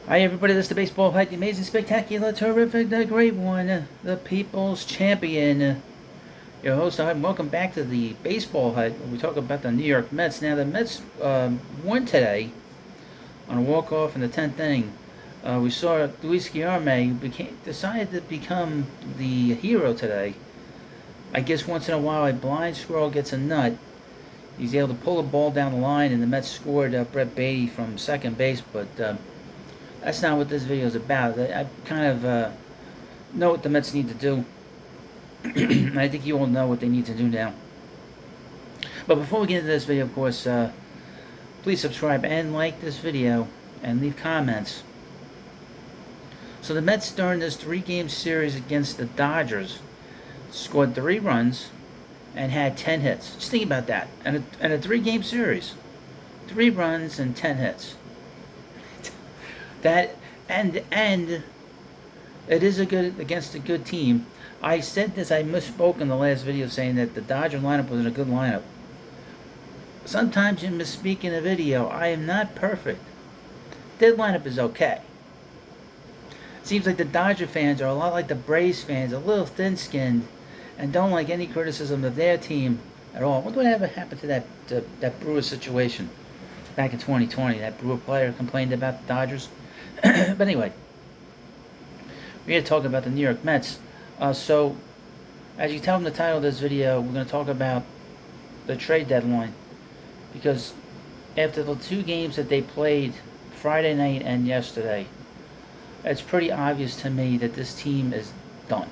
Hi everybody, this is the Baseball Fight, the amazing, spectacular, terrific, the great one, the people's champion. Your host, and welcome back to the Baseball Hut, where we talk about the New York Mets. Now, the Mets won today on a walk-off in the 10th inning. We saw Luis Guillorme decided to become the hero today. I guess once in a while a blind squirrel gets a nut. He's able to pull the ball down the line, and the Mets scored Brett Beatty from second base, but that's not what this video is about. I kind of know what the Mets need to do. I think you all know what they need to do now. But before we get into this video, of course, please subscribe and like this video and leave comments. So the Mets during this 3-game series against the Dodgers scored 3 runs and had 10 hits. Just think about that. And a 3-game series. 3 runs and 10 hits. That and it is against a good team. I said this, I misspoke in the last video saying that the Dodger lineup was in a good lineup. Sometimes you misspeak in a video. I am not perfect. Their lineup is okay. Seems like the Dodger fans are a lot like the Braves fans, a little thin-skinned, and don't like any criticism of their team at all. What would ever happen to that Brewer situation back in 2020? That Brewer player complained about the Dodgers. But anyway, we're here to talk about the New York Mets. So, as you tell from the title of this video, we're going to talk about the trade deadline. Because after the 2 games that they played Friday night and yesterday, it's pretty obvious to me that this team is done.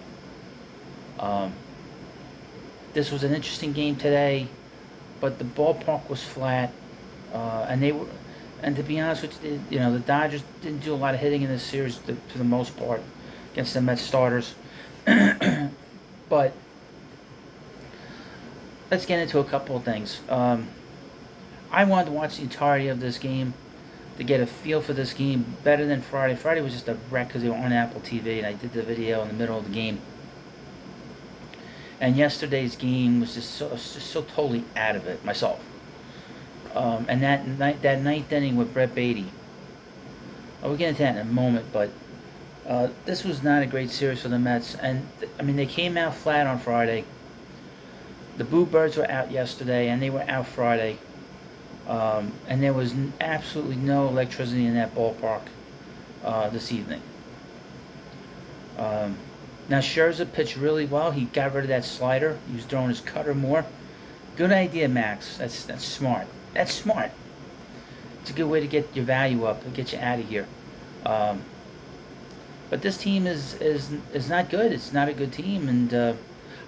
This was an interesting game today, but the ballpark was flat, and to be honest with you, the Dodgers didn't do a lot of hitting in this series for the most part against the Mets starters. But let's get into a couple of things. I wanted to watch the entirety of this game to get a feel for this game better than Friday. Friday was just a wreck because they were on Apple TV, and I did the video in the middle of the game. And yesterday's game was just so totally out of it myself. And that ninth inning with Brett Beatty. We'll get into that in a moment, but this was not a great series for the Mets. And I mean, they came out flat on Friday. The Boo Birds were out yesterday, and they were out Friday. And there was absolutely no electricity in that ballpark this evening. Now Scherzer pitched really well. He got rid of that slider. He was throwing his cutter more. Good idea, Max. That's smart. That's smart. It's a good way to get your value up and get you out of here. But this team is not good. It's not a good team, and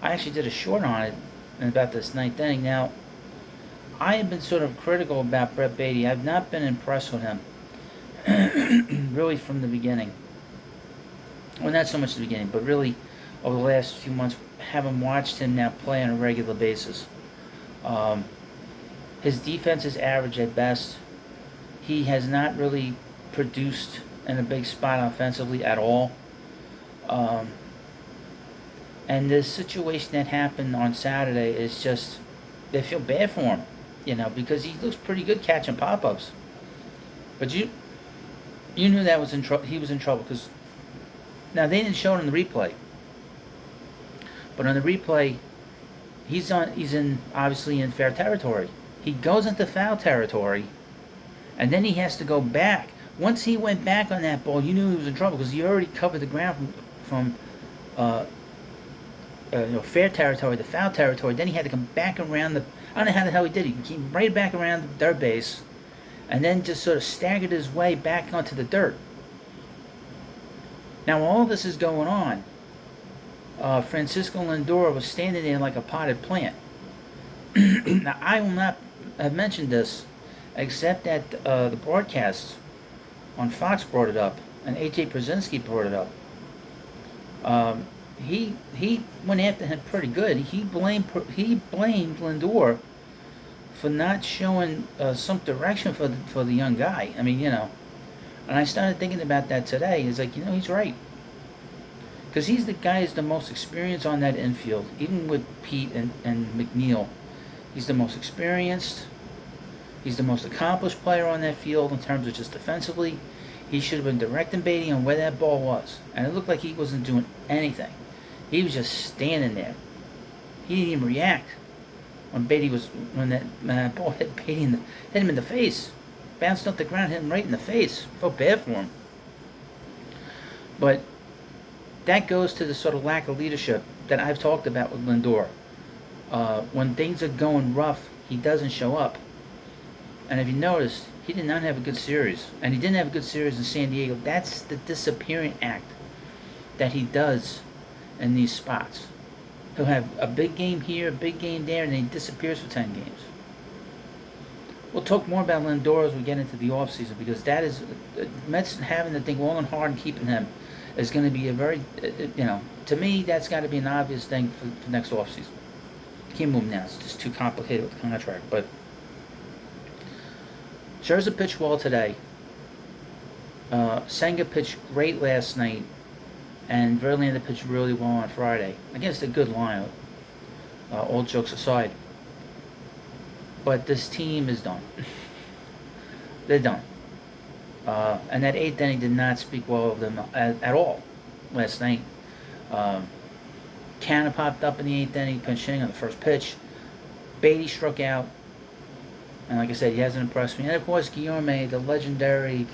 I actually did a short on it about this ninth inning. Now, I have been sort of critical about Brett Beatty. I've not been impressed with him, really, from the beginning. Well, not so much the beginning, but really over the last few months, having watched him now play on a regular basis. His defense is average at best. He has not really produced in a big spot offensively at all. And this situation that happened on Saturday is just, they feel bad for him, because he looks pretty good catching pop-ups. But you knew that was he was in trouble, because now they didn't show it on the replay. But on the replay, he's obviously in fair territory. He goes into foul territory, and then he has to go back. Once he went back on that ball, you knew he was in trouble because he already covered the ground from fair territory to foul territory. Then he had to come back around I don't know how the hell he did it. He came right back around the third base, and then just sort of staggered his way back onto the dirt. Now, all this is going on, Francisco Lindor was standing there like a potted plant. Now, I will not have mentioned this, except that the broadcast on Fox brought it up, and A.J. Brzezinski brought it up. He went after him pretty good. He blamed Lindor for not showing some direction for the young guy. I mean, And I started thinking about that today. It's like, he's right. Because he's the guy who's the most experienced on that infield. Even with Pete and McNeil, he's the most experienced. He's the most accomplished player on that field in terms of just defensively. He should have been directing Beatty on where that ball was. And it looked like he wasn't doing anything. He was just standing there. He didn't even react when that ball hit Beatty hit him in the face. Bounced off the ground, hit him right in the face. Felt bad for him. But that goes to the sort of lack of leadership that I've talked about with Lindor. When things are going rough, he doesn't show up. And if you notice, he did not have a good series. And he didn't have a good series in San Diego. That's the disappearing act that he does in these spots. He'll have a big game here, a big game there, and then he disappears for 10 games. We'll talk more about Lindor as we get into the offseason, because that is, Mets having to think long and hard and keeping him is going to be a very, to me, that's got to be an obvious thing for next offseason. Can't move now. It's just too complicated with the contract. But Scherzer pitched well today. Senga pitched great last night. And Verlander pitched really well on Friday. Against a good lineup, all jokes aside. But this team is done. They're done. And that 8th inning did not speak well of them at all last night. Canna popped up in the 8th inning, pinch hitting on the first pitch. Beatty struck out. And like I said, he hasn't impressed me. And of course, Guillorme, the legendary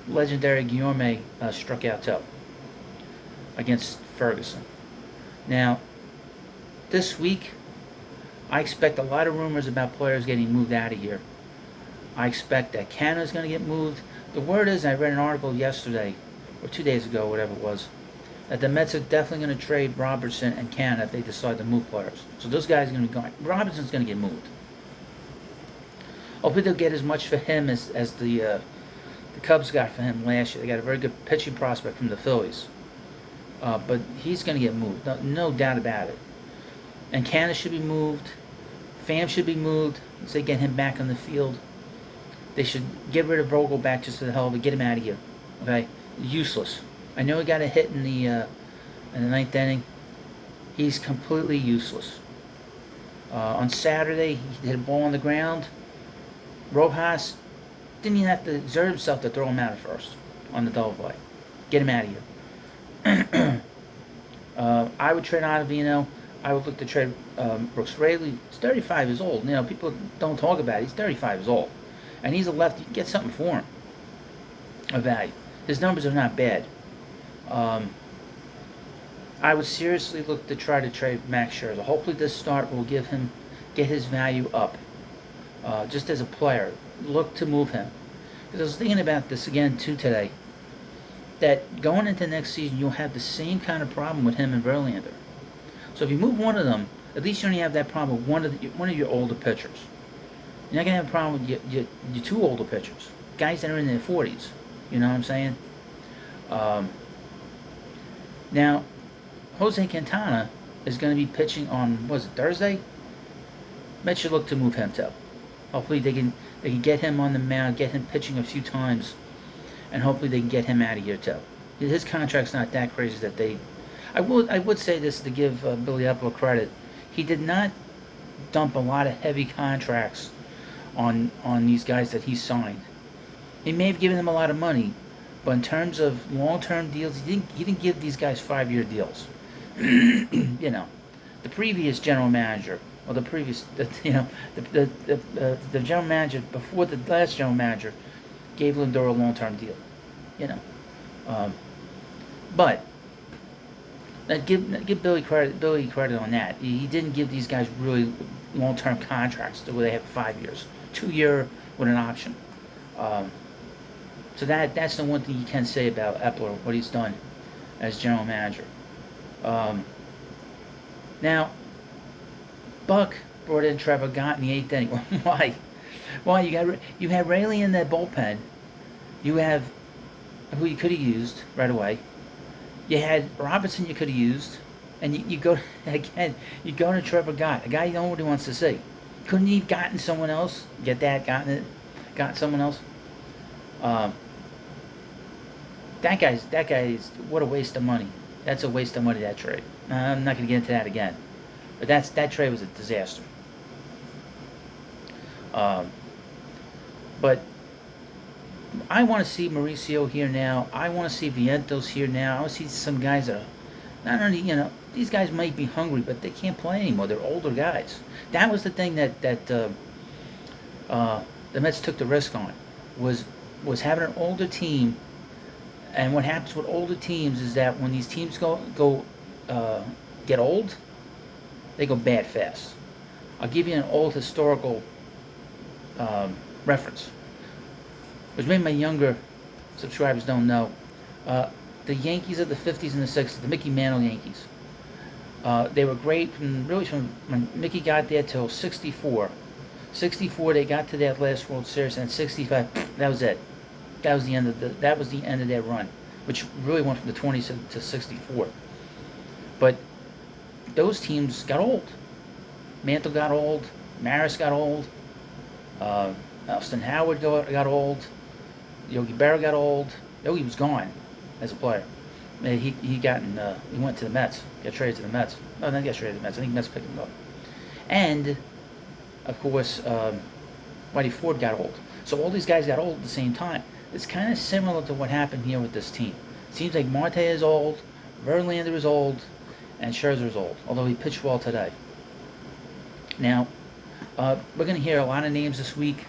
Guillorme, struck out too against Ferguson. Now, this week, I expect a lot of rumors about players getting moved out of here. I expect that Canna is going to get moved. The word is, I read an article yesterday, or 2 days ago, whatever it was, that the Mets are definitely going to trade Robertson and Canna if they decide to move players. So those guys are going to be going. Robertson's going to get moved. Hopefully they'll get as much for him as the Cubs got for him last year. They got a very good pitching prospect from the Phillies. But he's going to get moved. No doubt about it. And Canna should be moved. Pham should be moved. Once they get him back on the field. They should get rid of Vogel back just for the hell of it. Get him out of here. Okay? Useless. I know he got a hit in the 9th inning. He's completely useless. On Saturday, he hit a ball on the ground. Rojas didn't even have to exert himself to throw him out at first on the double play. Get him out of here. I would trade Ottavino. I would look to trade Brooks Raley. He's 35 years old. People don't talk about it. He's 35 years old. And he's a lefty. You can get something for him of value. His numbers are not bad. I would seriously look to try to trade Max Scherzer. Hopefully this start will get his value up. Just as a player. Look to move him. Because I was thinking about this again too today. That going into next season, you'll have the same kind of problem with him and Verlander. So if you move one of them, at least you only have that problem with one of your older pitchers. You're not going to have a problem with your two older pitchers. Guys that are in their 40s. You know what I'm saying? Now, Jose Quintana is going to be pitching on, Thursday? Mets should look to move him too. Hopefully they can get him on the mound, get him pitching a few times, and hopefully they can get him out of here too. His contract's not that crazy that they... I would say this to give Billy Epler credit. He did not dump a lot of heavy contracts on these guys that he signed. He may have given them a lot of money, but in terms of long-term deals, he didn't give these guys 5-year deals. The previous general manager, or the general manager before the last general manager gave Lindor a long-term deal. But give Billy credit on that. He didn't give these guys really long-term contracts where they have 5 years, 2-year with an option. So that's the one thing you can say about Epler, what he's done as general manager. Now, Buck brought in Trevor Gott in the 8th inning. Why? Why? You had Raley in that bullpen. You have who you could have used right away. You had Robertson you could have used, and you go again. You go to Trevor Gott, a guy nobody wants to see. Couldn't he have gotten someone else? Gotten someone else. That guy's what a waste of money. That's a waste of money, that trade. I'm not going to get into that again. But that trade was a disaster. Um, but I want to see Mauricio here now. I want to see Vientos here now. I want to see some guys that are not only, these guys might be hungry, but they can't play anymore. They're older guys. That was the thing that the Mets took the risk on, was having an older team. And what happens with older teams is that when these teams get old, they go bad fast. I'll give you an old historical reference, which maybe my younger subscribers don't know. The Yankees of the 50s and the 60s, the Mickey Mantle Yankees. They were great from when Mickey got there till 64. 64, they got to that last World Series, and 65, that was it. That was the end of their run, which really went from the 20s to 64. But those teams got old. Mantle got old. Maris got old. Elston Howard got old. Yogi Berra got old. Yogi was gone as a player. He went to the Mets. Got traded to the Mets. No, not got traded to the Mets. I think the Mets picked him up. And of course, Whitey Ford got old. So all these guys got old at the same time. It's kind of similar to what happened here with this team. Seems like Marte is old, Verlander is old, and Scherzer is old, although he pitched well today. Now, we're going to hear a lot of names this week.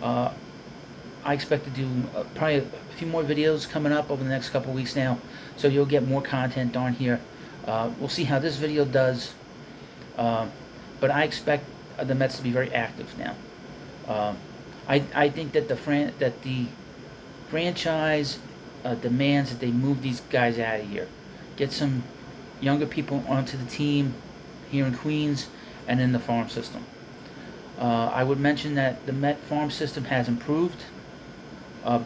I expect to do probably a few more videos coming up over the next couple weeks now, so you'll get more content on here. We'll see how this video does, but I expect the Mets to be very active now. I think that the franchise demands that they move these guys out of here. Get some younger people onto the team here in Queens and in the farm system. I would mention that the Met farm system has improved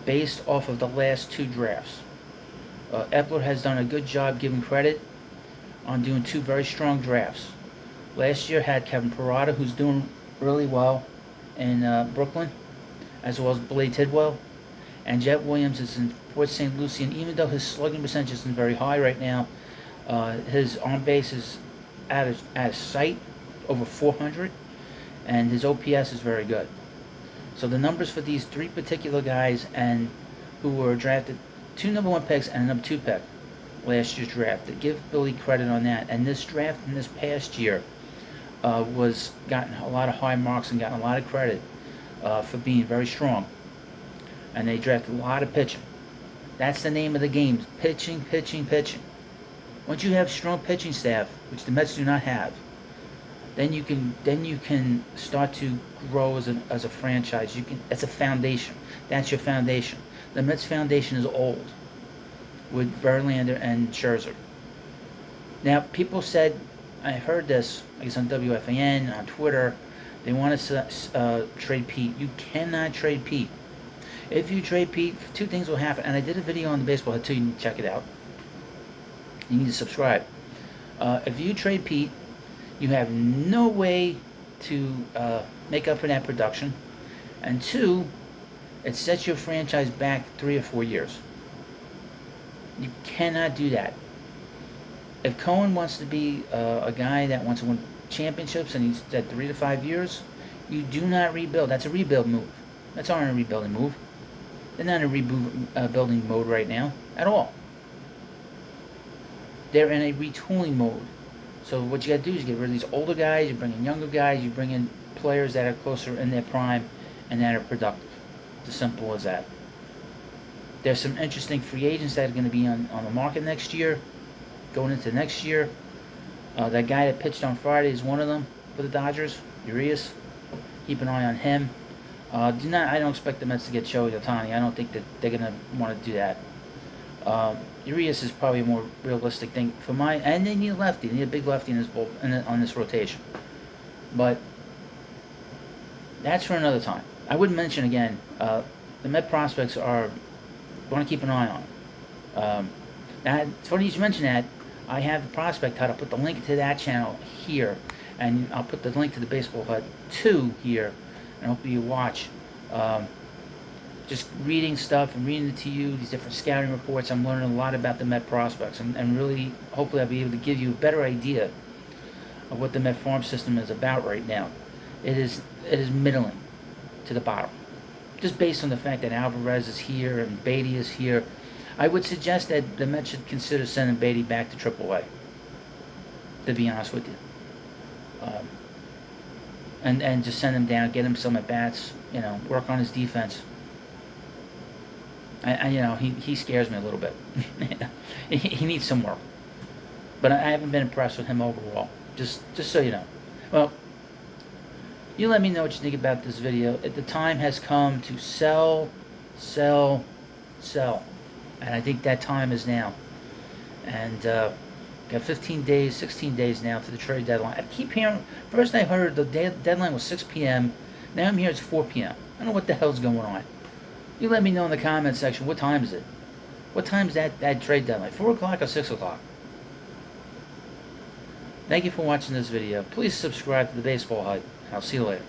based off of the last two drafts. Epler has done a good job giving credit on doing two very strong drafts. Last year had Kevin Parada, who's doing really well in Brooklyn, as well as Blade Tidwell. And Jet Williams is in Port St. Lucie, and even though his slugging percentage isn't very high right now, his on base is out of sight, over 400, and his OPS is very good. So the numbers for these three particular guys, and who were drafted, 2 number 1 picks and a number 2 pick last year's draft, to give Billy credit on that. And this draft in this past year was gotten a lot of high marks and gotten a lot of credit for being very strong. And they drafted a lot of pitching. That's the name of the game: pitching, pitching, pitching. Once you have strong pitching staff, which the Mets do not have, then you can start to grow as a franchise. That's a foundation. That's your foundation. The Mets foundation is old with Verlander and Scherzer. Now, people said, I heard this, I guess on WFAN, on Twitter, they want to trade Pete. You cannot trade Pete. If you trade Pete, two things will happen. And I did a video on the baseball head too. You need to check it out. You need to subscribe. If you trade Pete, you have no way to make up for that production. And two, it sets your franchise back 3 or 4 years. You cannot do that. If Cohen wants to be a guy that wants to win championships and he's at 3 to 5 years, you do not rebuild. That's a rebuild move. That's not a rebuilding move. They're not in a rebuilding mode right now at all. They're in a retooling mode. So what you got to do is get rid of these older guys, you bring in younger guys, you bring in players that are closer in their prime and that are productive. It's as simple as that. There's some interesting free agents that are going to be on the market next year, going into next year. That guy that pitched on Friday is one of them for the Dodgers, Urias. Keep an eye on him. I don't expect the Mets to get Shohei Ohtani. I don't think that they're going to want to do that. Urias is probably a more realistic thing for and they need a lefty. They need a big lefty in this on this rotation. But that's for another time. I would mention again, the Met prospects are want to keep an eye on. Now, it's funny you mention that. I have the prospect hut. I'll put the link to that channel here, and I'll put the link to the baseball hut 2 here, and hopefully you watch. Just reading stuff and reading it to you, these different scouting reports, I'm learning a lot about the Met prospects, and really, hopefully I'll be able to give you a better idea of what the Met farm system is about right now. It is middling. to the bottom. Just based on the fact that Alvarez is here and Beatty is here, I would suggest that the Mets should consider sending Beatty back to AAA, to be honest with you. And just send him down, get him some at-bats, work on his defense. He scares me a little bit. he needs some work. But I haven't been impressed with him overall. Just so you know. Well, you let me know what you think about this video. The time has come to sell. And I think that time is now. And got 15 days, 16 days now to the trade deadline. I keep hearing, first I heard the deadline was 6 p.m. Now I'm here, it's 4 p.m. I don't know what the hell's going on. You let me know in the comment section, what time is it? What time is that trade deadline? 4 o'clock or 6 o'clock? Thank you for watching this video. Please subscribe to the Baseball Hut. I'll see you later.